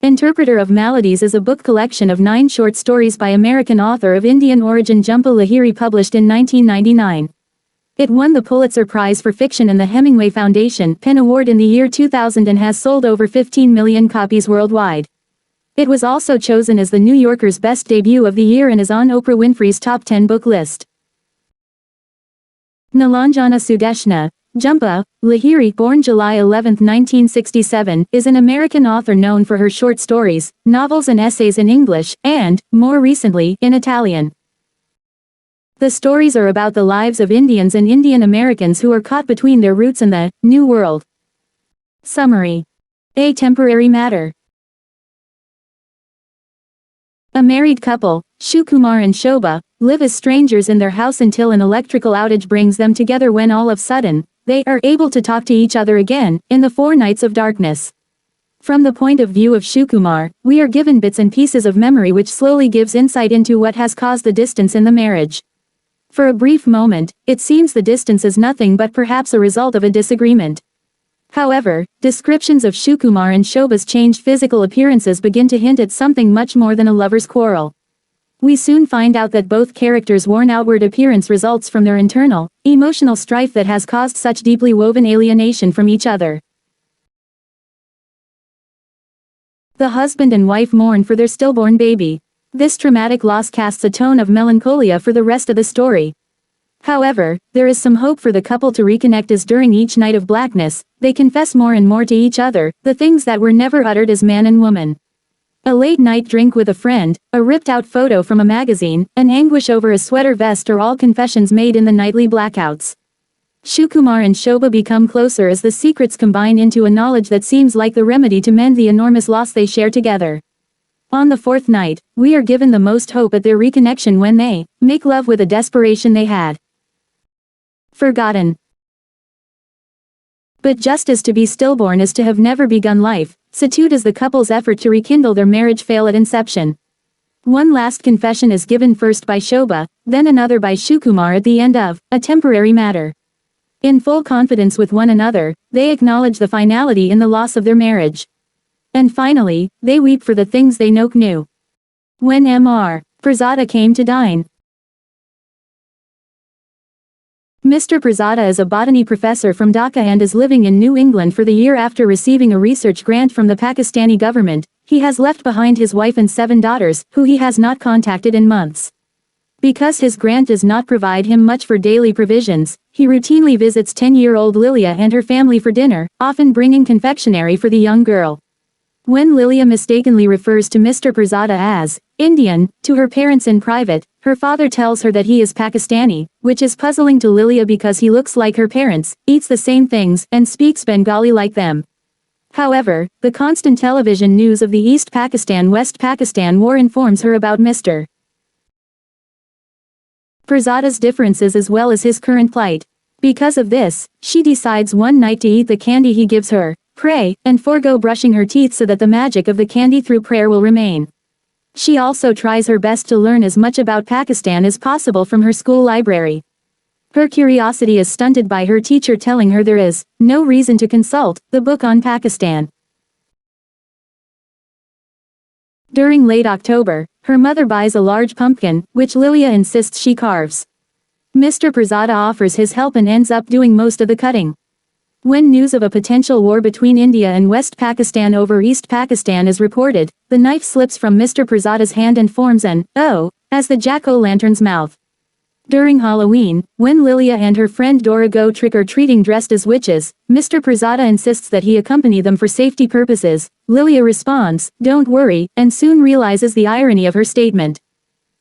Interpreter of Maladies is a book collection of 9 short stories by American author of Indian origin Jhumpa Lahiri, published in 1999. It won the Pulitzer Prize for Fiction and the Hemingway Foundation Pen Award in the year 2000 and has sold over 15 million copies worldwide. It was also chosen as the New Yorker's best debut of the year and is on Oprah Winfrey's top 10 book list. Nilanjana Sudeshna, Jhumpa Lahiri, born July 11, 1967, is an American author known for her short stories, novels and essays in English, and, more recently, in Italian. The stories are about the lives of Indians and Indian Americans who are caught between their roots and the New World. Summary. A temporary matter. A married couple, Shukumar and Shobha, live as strangers in their house until an electrical outage brings them together when all of a sudden, they are able to talk to each other again, in the 4 nights of darkness. From the point of view of Shukumar, we are given bits and pieces of memory which slowly gives insight into what has caused the distance in the marriage. For a brief moment, it seems the distance is nothing but perhaps a result of a disagreement. However, descriptions of Shukumar and Shobha's changed physical appearances begin to hint at something much more than a lover's quarrel. We soon find out that both characters' worn outward appearance results from their internal, emotional strife that has caused such deeply woven alienation from each other. The husband and wife mourn for their stillborn baby. This traumatic loss casts a tone of melancholia for the rest of the story. However, there is some hope for the couple to reconnect as during each night of blackness, they confess more and more to each other, the things that were never uttered as man and woman. A late-night drink with a friend, a ripped-out photo from a magazine, an anguish over a sweater vest are all confessions made in the nightly blackouts. Shukumar and Shobha become closer as the secrets combine into a knowledge that seems like the remedy to mend the enormous loss they share together. On the 4th night, we are given the most hope at their reconnection when they make love with a desperation they had forgotten. But just as to be stillborn is to have never begun life, so too does the couple's effort to rekindle their marriage fail at inception. One last confession is given first by Shobha, then another by Shukumar at the end of A Temporary Matter. In full confidence with one another, they acknowledge the finality in the loss of their marriage. And finally, they weep for the things they knew. When Mr. Pirzada came to dine. Mr. Pirzada is a botany professor from Dhaka and is living in New England for the year after receiving a research grant from the Pakistani government. He has left behind his wife and 7 daughters, who he has not contacted in months. Because his grant does not provide him much for daily provisions, he routinely visits 10-year-old Lilia and her family for dinner, often bringing confectionery for the young girl. When Lilia mistakenly refers to Mr. Pirzada as Indian to her parents in private, her father tells her that he is Pakistani, which is puzzling to Lilia because he looks like her parents, eats the same things, and speaks Bengali like them. However, the constant television news of the East Pakistan-West Pakistan war informs her about Mr. Pirzada's differences as well as his current plight. Because of this, she decides one night to eat the candy he gives her, pray, and forego brushing her teeth so that the magic of the candy through prayer will remain. She also tries her best to learn as much about Pakistan as possible from her school library. Her curiosity is stunted by her teacher telling her there is no reason to consult the book on Pakistan. During late October, her mother buys a large pumpkin, which Lilia insists she carves. Mr. Pirzada offers his help and ends up doing most of the cutting. When news of a potential war between India and West Pakistan over East Pakistan is reported, the knife slips from Mr. Pirzada's hand and forms an O as the jack-o'-lantern's mouth. During Halloween, when Lilia and her friend Dora go trick-or-treating dressed as witches, Mr. Pirzada insists that he accompany them for safety purposes. Lilia responds, "Don't worry," and soon realizes the irony of her statement.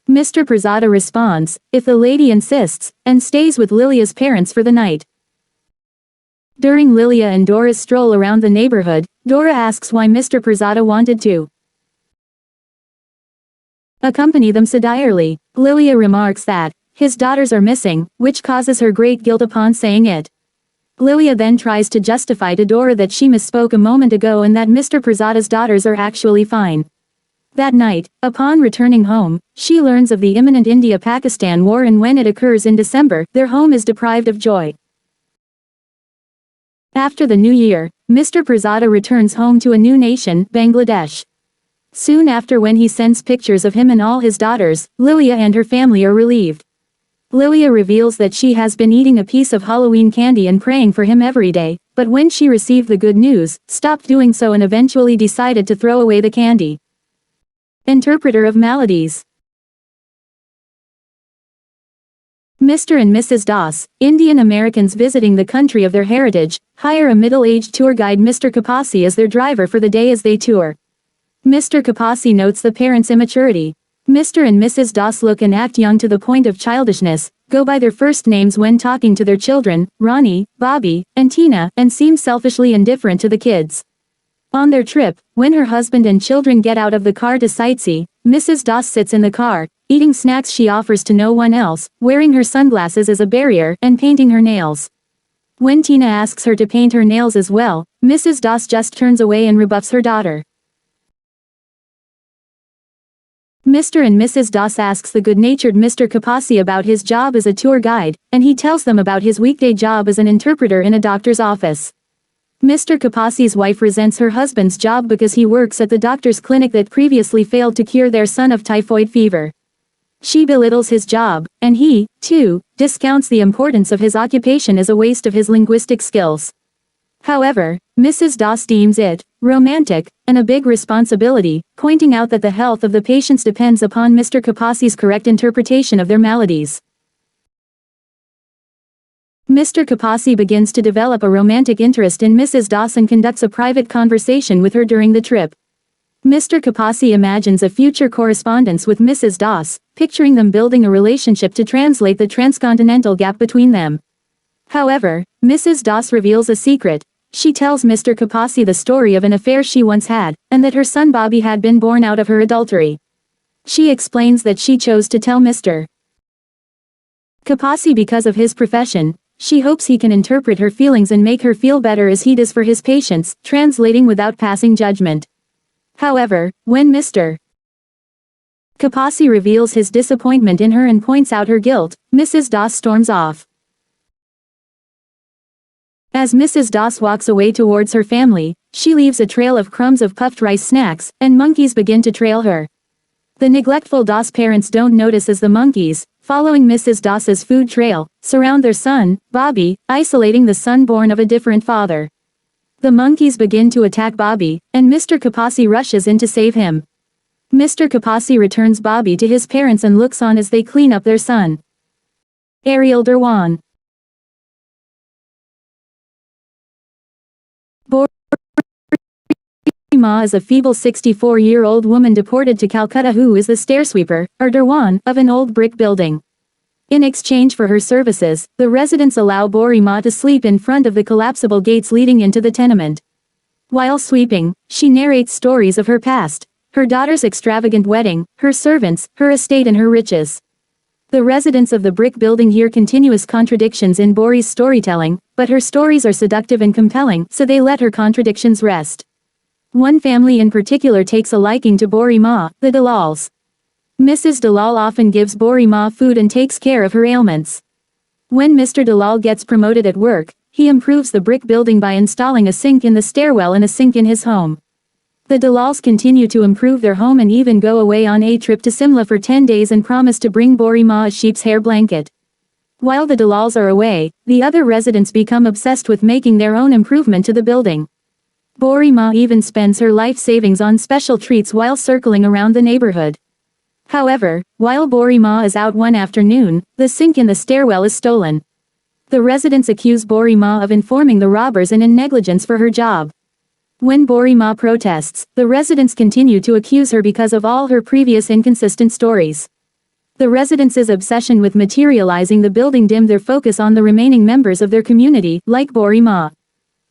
Mr. Pirzada responds, "If the lady insists," and stays with Lilia's parents for the night. During Lilia and Dora's stroll around the neighborhood, Dora asks why Mr. Pirzada wanted to accompany them so direly. Lilia remarks that his daughters are missing, which causes her great guilt upon saying it. Lilia then tries to justify to Dora that she misspoke a moment ago and that Mr. Pirzada's daughters are actually fine. That night, upon returning home, she learns of the imminent India-Pakistan war, and when it occurs in December, their home is deprived of joy. After the new year, Mr. Pirzada returns home to a new nation, Bangladesh. Soon after, when he sends pictures of him and all his daughters, Lilia and her family are relieved. Lilia reveals that she has been eating a piece of Halloween candy and praying for him every day, but when she received the good news, stopped doing so and eventually decided to throw away the candy. Interpreter of Maladies. Mr. and Mrs. Das, Indian Americans visiting the country of their heritage, hire a middle-aged tour guide Mr. Kapasi as their driver for the day as they tour. Mr. Kapasi notes the parents' immaturity. Mr. and Mrs. Das look and act young to the point of childishness, go by their first names when talking to their children, Ronnie, Bobby, and Tina, and seem selfishly indifferent to the kids. On their trip, when her husband and children get out of the car to sightsee, Mrs. Das sits in the car, eating snacks she offers to no one else, wearing her sunglasses as a barrier, and painting her nails. When Tina asks her to paint her nails as well, Mrs. Das just turns away and rebuffs her daughter. Mr. and Mrs. Das asks the good-natured Mr. Kapasi about his job as a tour guide, and he tells them about his weekday job as an interpreter in a doctor's office. Mr. Kapasi's wife resents her husband's job because he works at the doctor's clinic that previously failed to cure their son of typhoid fever. She belittles his job, and he, too, discounts the importance of his occupation as a waste of his linguistic skills. However, Mrs. Das deems it romantic and a big responsibility, pointing out that the health of the patients depends upon Mr. Kapasi's correct interpretation of their maladies. Mr. Kapasi begins to develop a romantic interest in Mrs. Das and conducts a private conversation with her during the trip. Mr. Kapasi imagines a future correspondence with Mrs. Das, picturing them building a relationship to translate the transcontinental gap between them. However, Mrs. Das reveals a secret. She tells Mr. Kapasi the story of an affair she once had, and that her son Bobby had been born out of her adultery. She explains that she chose to tell Mr. Kapasi because of his profession. She hopes he can interpret her feelings and make her feel better as he does for his patients, translating without passing judgment. However, when Mr. Kapasi reveals his disappointment in her and points out her guilt, Mrs. Das storms off. As Mrs. Das walks away towards her family, she leaves a trail of crumbs of puffed rice snacks, and monkeys begin to trail her. The neglectful Das parents don't notice as the monkeys, following Mrs. Das's food trail, surround their son, Bobby, isolating the son born of a different father. The monkeys begin to attack Bobby, and Mr. Kapasi rushes in to save him. Mr. Kapasi returns Bobby to his parents and looks on as they clean up their son. Ariel Durwan. Ma is a feeble 64-year-old woman deported to Calcutta who is the stairsweeper, or durwan, of an old brick building. In exchange for her services, the residents allow Bori Ma to sleep in front of the collapsible gates leading into the tenement. While sweeping, she narrates stories of her past, her daughter's extravagant wedding, her servants, her estate and her riches. The residents of the brick building hear continuous contradictions in Bori's storytelling, but her stories are seductive and compelling, so they let her contradictions rest. One family in particular takes a liking to Bori Ma, the Dalals. Mrs. Dalal often gives Bori Ma food and takes care of her ailments. When Mr. Dalal gets promoted at work, he improves the brick building by installing a sink in the stairwell and a sink in his home. The Dalals continue to improve their home and even go away on a trip to Simla for 10 days and promise to bring Bori Ma a sheep's hair blanket. While the Dalals are away, the other residents become obsessed with making their own improvement to the building. Bori Ma even spends her life savings on special treats while circling around the neighborhood. However, while Bori Ma is out one afternoon, the sink in the stairwell is stolen. The residents accuse Bori Ma of informing the robbers and in negligence for her job. When Bori Ma protests, the residents continue to accuse her because of all her previous inconsistent stories. The residents' obsession with materializing the building dimmed their focus on the remaining members of their community, like Bori Ma.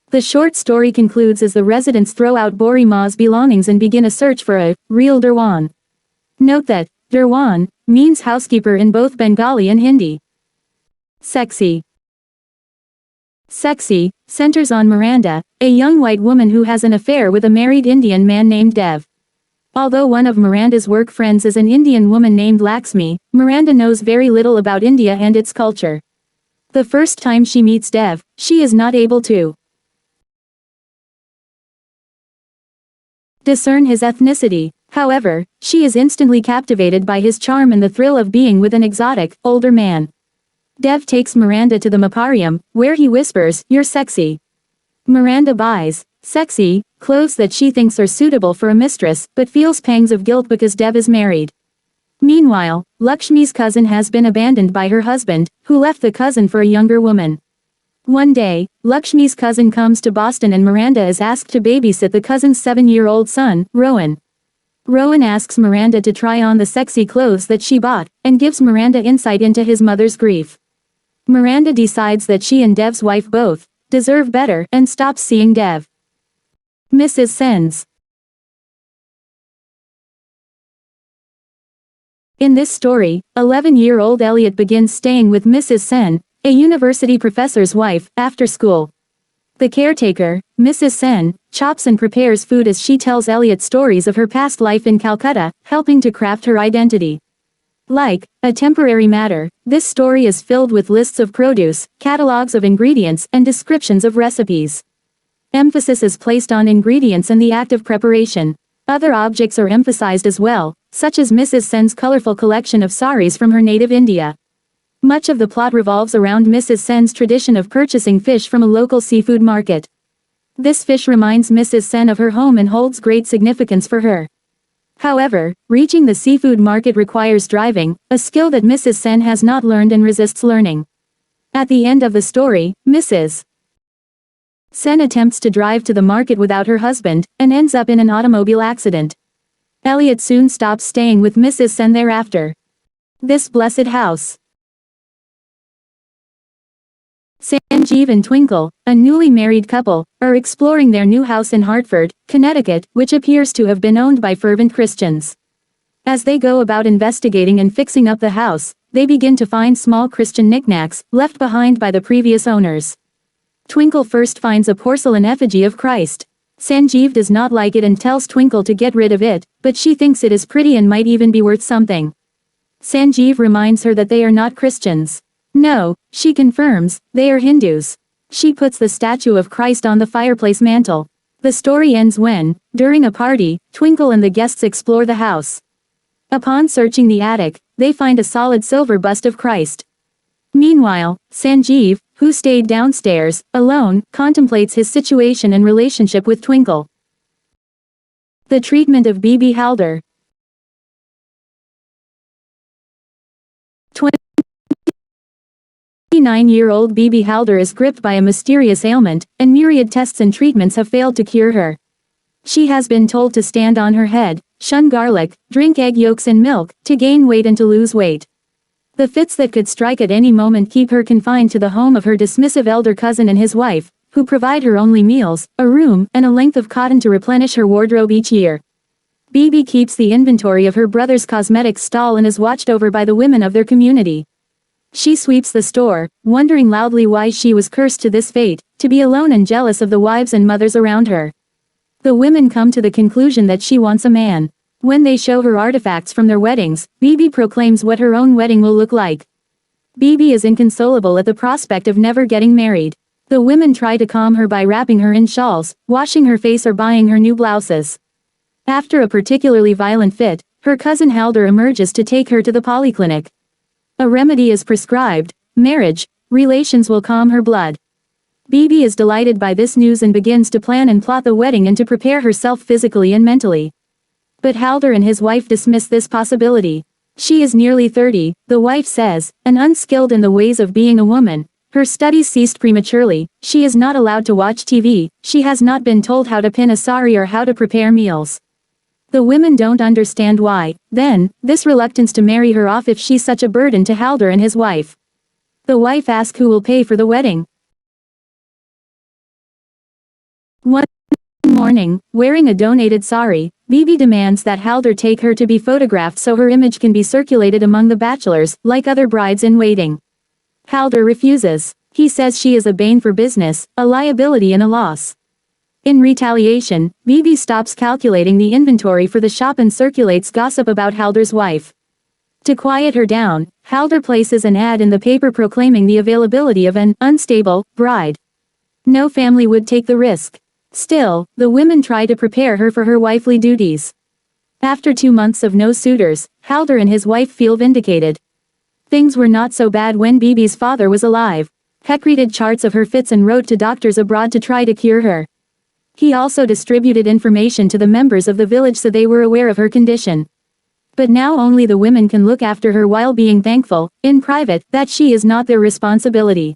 The short story concludes as the residents throw out Bori Ma's belongings and begin a search for a real durwan. Note that durwan means housekeeper in both Bengali and Hindi. Sexy. Sexy centers on Miranda, a young white woman who has an affair with a married Indian man named Dev. Although one of Miranda's work friends is an Indian woman named Laxmi, Miranda knows very little about India and its culture. The first time she meets Dev, she is not able to discern his ethnicity. However, she is instantly captivated by his charm and the thrill of being with an exotic, older man. Dev takes Miranda to the Maparium, where he whispers, "You're sexy." Miranda buys sexy clothes that she thinks are suitable for a mistress, but feels pangs of guilt because Dev is married. Meanwhile, Lakshmi's cousin has been abandoned by her husband, who left the cousin for a younger woman. One day, Lakshmi's cousin comes to Boston and Miranda is asked to babysit the cousin's 7-year-old son, Rowan. Rowan asks Miranda to try on the sexy clothes that she bought, and gives Miranda insight into his mother's grief. Miranda decides that she and Dev's wife both deserve better and stops seeing Dev. Mrs. Sen's. In this story, 11-year-old Elliot begins staying with Mrs. Sen, a university professor's wife, after school. The caretaker, Mrs. Sen, chops and prepares food as she tells Elliot stories of her past life in Calcutta, helping to craft her identity. Like a temporary matter, this story is filled with lists of produce, catalogs of ingredients, and descriptions of recipes. Emphasis is placed on ingredients and the act of preparation. Other objects are emphasized as well, such as Mrs. Sen's colorful collection of saris from her native India. Much of the plot revolves around Mrs. Sen's tradition of purchasing fish from a local seafood market. This fish reminds Mrs. Sen of her home and holds great significance for her. However, reaching the seafood market requires driving, a skill that Mrs. Sen has not learned and resists learning. At the end of the story, Mrs. Sen attempts to drive to the market without her husband, and ends up in an automobile accident. Elliot soon stops staying with Mrs. Sen thereafter. This blessed house. Sanjeev and Twinkle, a newly married couple, are exploring their new house in Hartford, Connecticut, which appears to have been owned by fervent Christians. As they go about investigating and fixing up the house, they begin to find small Christian knickknacks, left behind by the previous owners. Twinkle first finds a porcelain effigy of Christ. Sanjeev does not like it and tells Twinkle to get rid of it, but she thinks it is pretty and might even be worth something. Sanjeev reminds her that they are not Christians. No, she confirms, they are Hindus. She puts the statue of Christ on the fireplace mantel. The story ends when, during a party, Twinkle and the guests explore the house. Upon searching the attic, they find a solid silver bust of Christ. Meanwhile, Sanjeev, who stayed downstairs, alone, contemplates his situation and relationship with Twinkle. The treatment of Bibi Haldar. 29-year-old Bibi Haldar is gripped by a mysterious ailment, and myriad tests and treatments have failed to cure her. She has been told to stand on her head, shun garlic, drink egg yolks and milk, to gain weight and to lose weight. The fits that could strike at any moment keep her confined to the home of her dismissive elder cousin and his wife, who provide her only meals, a room, and a length of cotton to replenish her wardrobe each year. Bibi keeps the inventory of her brother's cosmetics stall and is watched over by the women of their community. She sweeps the store, wondering loudly why she was cursed to this fate, to be alone and jealous of the wives and mothers around her. The women come to the conclusion that she wants a man. When they show her artifacts from their weddings, Bibi proclaims what her own wedding will look like. Bibi is inconsolable at the prospect of never getting married. The women try to calm her by wrapping her in shawls, washing her face or buying her new blouses. After a particularly violent fit, her cousin Haldar emerges to take her to the polyclinic. A remedy is prescribed, marriage, relations will calm her blood. Bibi is delighted by this news and begins to plan and plot the wedding and to prepare herself physically and mentally. But Haldar and his wife dismiss this possibility. She is nearly 30, the wife says, and unskilled in the ways of being a woman. Her studies ceased prematurely, she is not allowed to watch TV, she has not been told how to pin a sari or how to prepare meals. The women don't understand why, then, this reluctance to marry her off if she's such a burden to Haldar and his wife. The wife asks who will pay for the wedding. One morning, wearing a donated sari, Bibi demands that Haldar take her to be photographed so her image can be circulated among the bachelors, like other brides in waiting. Haldar refuses. He says she is a bane for business, a liability and a loss. In retaliation, Bibi stops calculating the inventory for the shop and circulates gossip about Haldar's wife. To quiet her down, Haldar places an ad in the paper proclaiming the availability of an unstable bride. No family would take the risk. Still, the women try to prepare her for her wifely duties. After 2 months of no suitors, Haldar and his wife feel vindicated. Things were not so bad when Bibi's father was alive. He created charts of her fits and wrote to doctors abroad to try to cure her. He also distributed information to the members of the village so they were aware of her condition. But now only the women can look after her while being thankful, in private, that she is not their responsibility.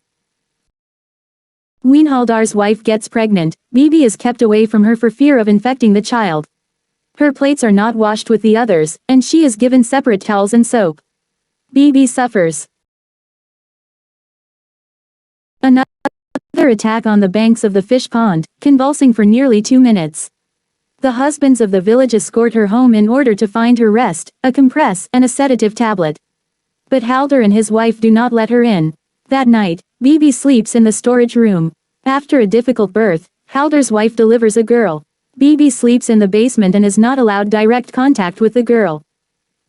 When Haldar's wife gets pregnant, Bibi is kept away from her for fear of infecting the child. Her plates are not washed with the others, and she is given separate towels and soap. Bibi suffers another attack on the banks of the fish pond, convulsing for nearly 2 minutes. The husbands of the village escort her home in order to find her rest, a compress, and a sedative tablet. But Haldar and his wife do not let her in. That night, Bibi sleeps in the storage room. After a difficult birth, Haldar's wife delivers a girl. Bibi sleeps in the basement and is not allowed direct contact with the girl.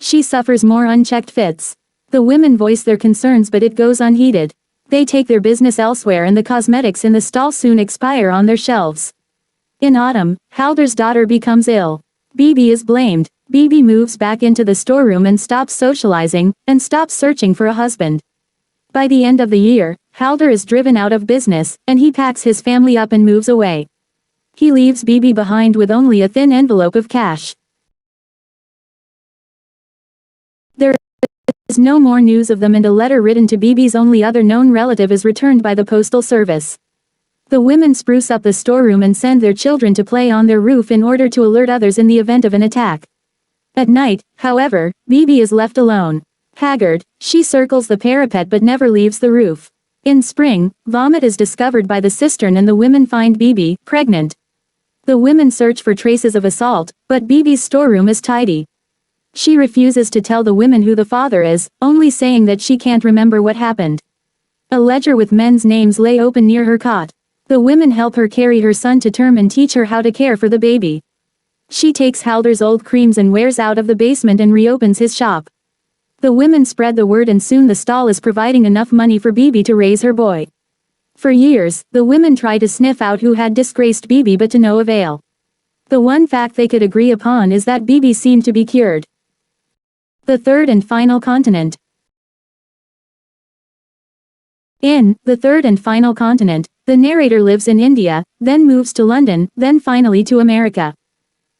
She suffers more unchecked fits. The women voice their concerns but it goes unheeded. They take their business elsewhere and the cosmetics in the stall soon expire on their shelves. In autumn, Haldar's daughter becomes ill. Bibi is blamed. Bibi moves back into the storeroom and stops socializing, and stops searching for a husband. By the end of the year, Haldar is driven out of business, and he packs his family up and moves away. He leaves Bibi behind with only a thin envelope of cash. There is no more news of them and a letter written to Bibi's only other known relative is returned by the postal service. The women spruce up the storeroom and send their children to play on their roof in order to alert others in the event of an attack. At night, however, Bibi is left alone. Haggard, she circles the parapet but never leaves the roof. In spring, vomit is discovered by the cistern and the women find Bibi, pregnant. The women search for traces of assault, but Bibi's storeroom is tidy. She refuses to tell the women who the father is, only saying that she can't remember what happened. A ledger with men's names lay open near her cot. The women help her carry her son to term and teach her how to care for the baby. She takes Haldar's old creams and wears out of the basement and reopens his shop. The women spread the word and soon the stall is providing enough money for Bibi to raise her boy. For years, the women try to sniff out who had disgraced Bibi but to no avail. The one fact they could agree upon is that Bibi seemed to be cured. The third and final continent. In The Third and Final Continent, the narrator lives in India, then moves to London, then finally to America.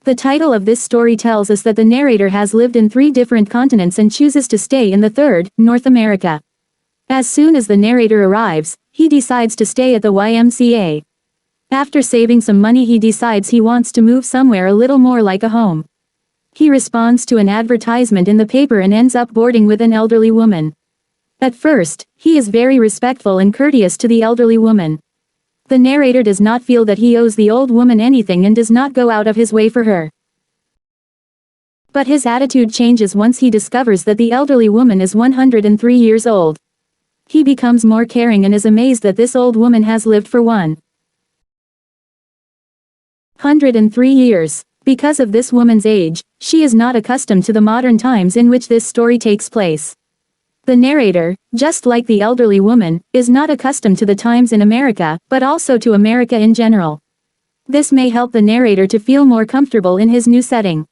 The title of this story tells us that the narrator has lived in 3 different continents and chooses to stay in the third, North America. As soon as the narrator arrives, he decides to stay at the YMCA. After saving some money he decides he wants to move somewhere a little more like a home. He responds to an advertisement in the paper and ends up boarding with an elderly woman. At first, he is very respectful and courteous to the elderly woman. The narrator does not feel that he owes the old woman anything and does not go out of his way for her. But his attitude changes once he discovers that the elderly woman is 103 years old. He becomes more caring and is amazed that this old woman has lived for 103 years. Because of this woman's age, she is not accustomed to the modern times in which this story takes place. The narrator, just like the elderly woman, is not accustomed to the times in America, but also to America in general. This may help the narrator to feel more comfortable in his new setting.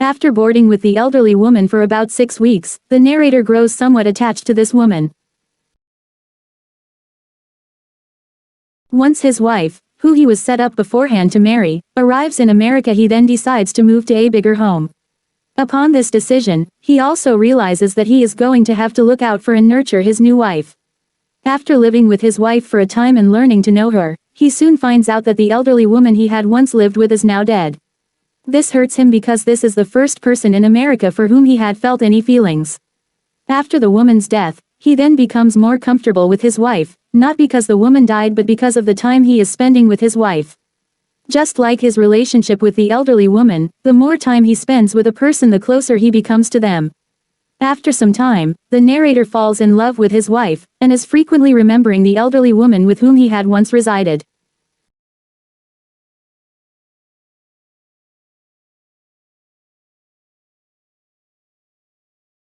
After boarding with the elderly woman for about 6 weeks, the narrator grows somewhat attached to this woman. Once his wife, who he was set up beforehand to marry, arrives in America, he then decides to move to a bigger home. Upon this decision, he also realizes that he is going to have to look out for and nurture his new wife. After living with his wife for a time and learning to know her, he soon finds out that the elderly woman he had once lived with is now dead. This hurts him because this is the first person in America for whom he had felt any feelings. After the woman's death, he then becomes more comfortable with his wife, not because the woman died but because of the time he is spending with his wife. Just like his relationship with the elderly woman, the more time he spends with a person the closer he becomes to them. After some time, the narrator falls in love with his wife, and is frequently remembering the elderly woman with whom he had once resided.